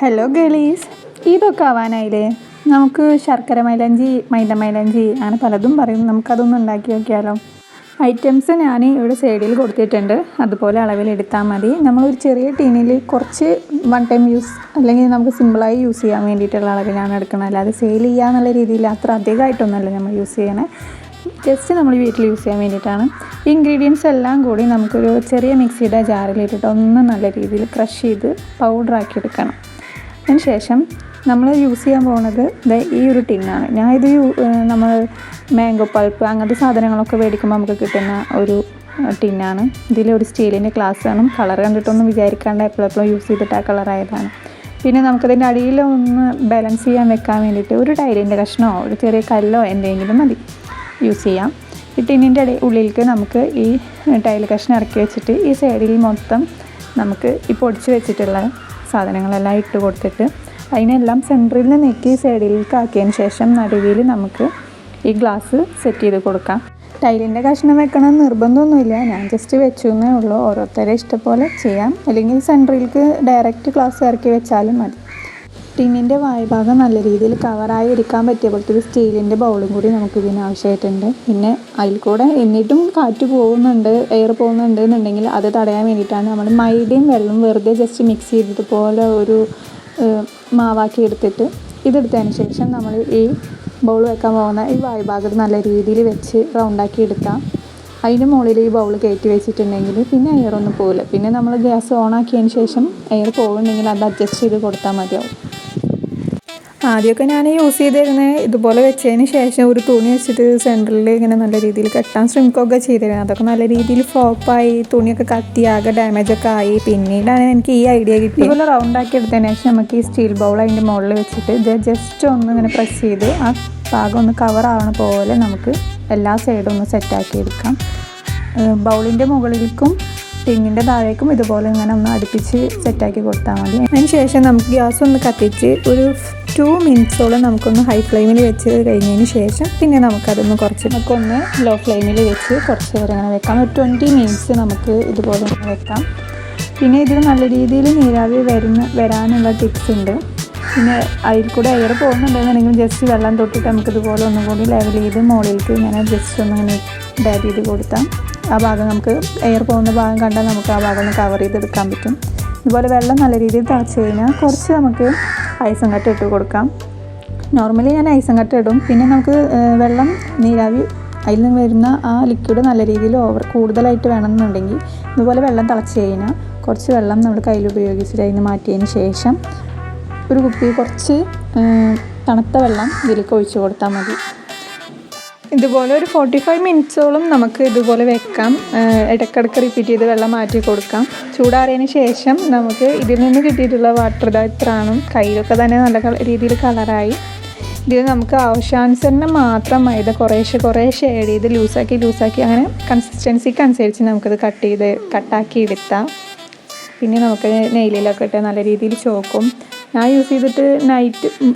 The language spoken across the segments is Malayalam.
ഹലോ ഗളീസ്, ഇതൊക്കെ ആവാനായില്ലേ? നമുക്ക് ശർക്കര മൈലാഞ്ചി, മൈദ മൈലാഞ്ചി അങ്ങനെ പലതും പറയും. നമുക്കതൊന്നും ഉണ്ടാക്കി നോക്കിയാലോ? ഐറ്റംസ് ഞാൻ ഇവിടെ സൈഡിൽ കൊടുത്തിട്ടുണ്ട്. അതുപോലെ അളവിലെടുത്താൽ മതി. നമ്മളൊരു ചെറിയ ടീനിൽ കുറച്ച് വൺ ടൈം യൂസ് അല്ലെങ്കിൽ നമുക്ക് സിമ്പിളായി യൂസ് ചെയ്യാൻ വേണ്ടിയിട്ടുള്ള അളവിലാണ് എടുക്കുന്നത്. അല്ലാതെ സെയിൽ ചെയ്യുക എന്നുള്ള രീതിയിൽ അത്ര അധികമായിട്ടൊന്നുമല്ല നമ്മൾ യൂസ് ചെയ്യണേ. ജസ്റ്റ് നമ്മൾ വീട്ടിൽ യൂസ് ചെയ്യാൻ വേണ്ടിയിട്ടാണ്. ഇൻഗ്രീഡിയൻസ് എല്ലാം കൂടി നമുക്കൊരു ചെറിയ മിക്സിയുടെ ജാറിലിട്ടിട്ട് ഒന്ന് നല്ല രീതിയിൽ ക്രഷ് ചെയ്ത് പൗഡറാക്കി എടുക്കണം. അതിന് ശേഷം നമ്മൾ യൂസ് ചെയ്യാൻ പോകുന്നത് ഈ ഒരു ടിന്നാണ്. ഇത് നമ്മൾ മാംഗോ പൾപ്പ് അങ്ങനത്തെ സാധനങ്ങളൊക്കെ മേടിക്കുമ്പോൾ നമുക്ക് കിട്ടുന്ന ഒരു ടിന്നാണ്. ഇതിലൊരു സ്റ്റീലിൻ്റെ ഗ്ലാസ് വേണം. കളർ കണ്ടിട്ടൊന്നും വിചാരിക്കാണ്ട് എപ്പോഴെപ്പോഴും യൂസ് ചെയ്തിട്ട് ആ കളറായതാണ്. പിന്നെ നമുക്കതിൻ്റെ അടിയിൽ ഒന്ന് ബാലൻസ് ചെയ്യാൻ വെക്കാൻ വേണ്ടിയിട്ട് ഒരു ടൈലിൻ്റെ കഷ്ണമോ ഒരു ചെറിയ കല്ലോ എന്തെങ്കിലും മതി യൂസ് ചെയ്യാം. ഈ ടിന്നിൻ്റെ ഉള്ളിലേക്ക് നമുക്ക് ഈ ടൈൽ കഷ്ണം ഇറക്കി വെച്ചിട്ട് ഈ സൈഡിൽ മൊത്തം നമുക്ക് ഈ പൊടിച്ച് വെച്ചിട്ടുള്ള സാധനങ്ങളെല്ലാം ഇട്ട് കൊടുത്തിട്ട് അതിനെല്ലാം സെൻറ്ററിൽ നിന്ന് നെക്കി സൈഡിലേക്ക് ആക്കിയതിന് ശേഷം നടുവിൽ നമുക്ക് ഈ ഗ്ലാസ് സെറ്റ് ചെയ്ത് കൊടുക്കാം. ടൈലിൻ്റെ കഷ്ണം വെക്കണം നിർബന്ധമൊന്നുമില്ല, ഞാൻ ജസ്റ്റ് വെച്ചു എന്നേ ഉള്ളൂ. ഓരോരുത്തരെ ഇഷ്ടംപോലെ ചെയ്യാം. അല്ലെങ്കിൽ സെൻറ്ററിലേക്ക് ഡയറക്റ്റ് ഗ്ലാസ് ഇറക്കി വെച്ചാലും മതി. ടിന്നിൻ്റെ വായ്ഭാഗം നല്ല രീതിയിൽ കവറായി ഇരിക്കാൻ പറ്റിയ പോലത്തെ ഒരു സ്റ്റീലിൻ്റെ ബൗളും കൂടി നമുക്ക് ഇതിന് ആവശ്യമായിട്ടുണ്ട്. പിന്നെ അതിൽ കൂടെ എന്നിട്ടും കാറ്റ് പോകുന്നുണ്ട്, എയർ പോകുന്നുണ്ട് എന്നുണ്ടെങ്കിൽ അത് തടയാൻ വേണ്ടിയിട്ടാണ് നമ്മൾ മൈദയും വെള്ളവും വെറുതെ ജസ്റ്റ് മിക്സ് ചെയ്തതുപോലെ ഒരു മാവാക്കി എടുത്തിട്ട് ഇതെടുത്തതിന് ശേഷം നമ്മൾ ഈ ബൗൾ വെക്കാൻ പോകുന്ന ഈ വായ്ഭാഗത്ത് നല്ല രീതിയിൽ വെച്ച് റൗണ്ടാക്കി എടുക്കാം. അതിൻ്റെ മുകളിൽ ഈ ബൗൾ കയറ്റി വെച്ചിട്ടുണ്ടെങ്കിൽ പിന്നെ എയർ ഒന്നും പോകില്ല. പിന്നെ നമ്മൾ ഗ്യാസ് ഓൺ ആക്കിയതിന് ശേഷം എയർ പോകുന്നുണ്ടെങ്കിൽ അത് അഡ്ജസ്റ്റ് ചെയ്ത് കൊടുത്താൽ മതിയാവും. ആദ്യമൊക്കെ ഞാൻ യൂസ് ചെയ്തിരുന്നത് ഇതുപോലെ വെച്ചതിന് ശേഷം ഒരു തുണി വെച്ചിട്ട് സെൻറ്ററിൽ ഇങ്ങനെ നല്ല രീതിയിൽ കെട്ടാൻ ശ്രമിക്കുകയൊക്കെ ചെയ്തിരുന്നത്. അതൊക്കെ നല്ല രീതിയിൽ ഫ്ലോപ്പായി, തുണിയൊക്കെ കത്തി ആകെ ഡാമേജൊക്കെ ആയി. പിന്നീടാണ് എനിക്ക് ഈ ഐഡിയ കിട്ടി. ഇതുപോലെ റൗണ്ടാക്കി എടുത്തതിന് ശേഷം നമുക്ക് ഈ സ്റ്റീൽ ബൗൾ അതിൻ്റെ മുകളിൽ വെച്ചിട്ട് ജസ്റ്റ് ഒന്ന് ഇങ്ങനെ പ്രസ് ചെയ്ത് ആ ഭാഗം ഒന്ന് കവർ ആവണ പോലെ നമുക്ക് എല്ലാ സൈഡും ഒന്ന് സെറ്റാക്കി എടുക്കാം. ബൗളിൻ്റെ മുകളിലേക്കും ടിന്നിൻ്റെ താഴേക്കും ഇതുപോലെ ഇങ്ങനെ ഒന്ന് അടുപ്പിച്ച് സെറ്റാക്കി കൊടുത്താൽ മതി. അതിന് ശേഷം നമുക്ക് ഗ്യാസ് ഒന്ന് കത്തിച്ച് ഒരു 2 മിനിറ്റ്സോളം നമുക്കൊന്ന് ഹൈ ഫ്ലെയിമിൽ വെച്ച് കഴിഞ്ഞതിന് ശേഷം പിന്നെ നമുക്കതൊന്ന് നമുക്കൊന്ന് ലോ ഫ്ലെയിമിൽ വെച്ച് കുറച്ച് നേരം അങ്ങനെ വെക്കാം. ഒരു 20 മിനിറ്റ്സ് നമുക്ക് ഇതുപോലെ ഒന്ന് വെക്കാം. പിന്നെ ഇതിൽ നല്ല രീതിയിൽ നീരാവി വരാനുള്ള ടിപ്സ് ഉണ്ട്. പിന്നെ അതിൽ കൂടെ എയർ പോകുന്നുണ്ടെന്നുണ്ടെങ്കിൽ ജസ്റ്റ് വെള്ളം തൊട്ടിട്ട് നമുക്കിതുപോലെ ഒന്നും കൂടി ലെവൽ ചെയ്ത് മുകളിലേക്ക് ഇങ്ങനെ ജസ്റ്റ് ഒന്നിങ്ങനെ ഡാബ് ചെയ്ത് കൊടുത്താൽ ആ ഭാഗം നമുക്ക് എയർ പോകുന്ന ഭാഗം കണ്ടാൽ നമുക്ക് ആ ഭാഗം ഒന്ന് കവർ ചെയ്തെടുക്കാൻ പറ്റും. ഇതുപോലെ വെള്ളം നല്ല രീതിയിൽ തിളച്ച് കഴിഞ്ഞാൽ കുറച്ച് നമുക്ക് ഐസും കട്ട ഇട്ട് കൊടുക്കാം. നോർമലി ഞാൻ ഐസും കട്ട ഇടും. പിന്നെ നമുക്ക് വെള്ളം നീരാവി അതിൽ നിന്ന് വരുന്ന ആ ലിക്വിഡ് നല്ല രീതിയിൽ കൂടുതലായിട്ട് വേണമെന്നുണ്ടെങ്കിൽ ഇതുപോലെ വെള്ളം തിളച്ച് കഴിഞ്ഞാൽ കുറച്ച് വെള്ളം നമ്മൾ കയ്യിൽ ഉപയോഗിച്ചിട്ട് അതിന് മാറ്റിയതിന് ശേഷം ഒരു കുപ്പി കുറച്ച് തണുത്ത വെള്ളം ഇതിലേക്ക് ഒഴിച്ച് കൊടുത്താൽ മതി. ഇതുപോലെ ഒരു 45 മിനിറ്റ്സോളം നമുക്ക് ഇതുപോലെ വെക്കാം. ഇടയ്ക്കിടയ്ക്ക് റിപ്പീറ്റ് ചെയ്ത് വെള്ളം മാറ്റി കൊടുക്കാം. ചൂടാറിയതിന് ശേഷം നമുക്ക് ഇതിൽ നിന്ന് കിട്ടിയിട്ടുള്ള വാട്ടർ ഇത്രാണ്. കയ്യിലൊക്കെ തന്നെ നല്ല രീതിയിൽ കളറായി. ഇതിൽ നമുക്ക് ആവശ്യാനുസരണം മാത്രം മൈദ കുറേശ്ശെ ആഡ് ചെയ്ത് ലൂസാക്കി അങ്ങനെ കൺസിസ്റ്റൻസിക്ക് അനുസരിച്ച് നമുക്കത് കട്ടാക്കി എടുത്താം. പിന്നെ നമുക്ക് നെയിലിലൊക്കെ ഇട്ട് നല്ല രീതിയിൽ ചോക്കും. ഞാൻ യൂസ് ചെയ്തിട്ട്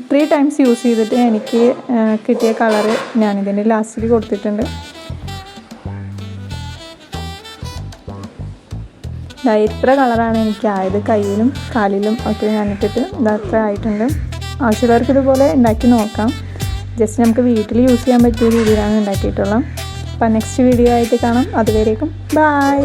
3 ടൈംസ് യൂസ് ചെയ്തിട്ട് എനിക്ക് കിട്ടിയ കളറ് ഞാനിതിൻ്റെ ലാസ്റ്റിൽ കൊടുത്തിട്ടുണ്ട്. ഇത്ര കളറാണ് എനിക്കായത്. കയ്യിലും കാലിലും ഒക്കെ ഞാനിട്ടിട്ട് ഇതത്ര ആയിട്ടുണ്ട്. ആവശ്യമുള്ളവർക്ക് ഇതുപോലെ ഉണ്ടാക്കി നോക്കാം. ജസ്റ്റ് നമുക്ക് വീട്ടിൽ യൂസ് ചെയ്യാൻ പറ്റിയ രീതിയിലാണ് ഉണ്ടാക്കിയിട്ടുള്ളത്. അപ്പം നെക്സ്റ്റ് വീഡിയോ ആയിട്ട് കാണാം. അതുവരേക്കും ബൈ.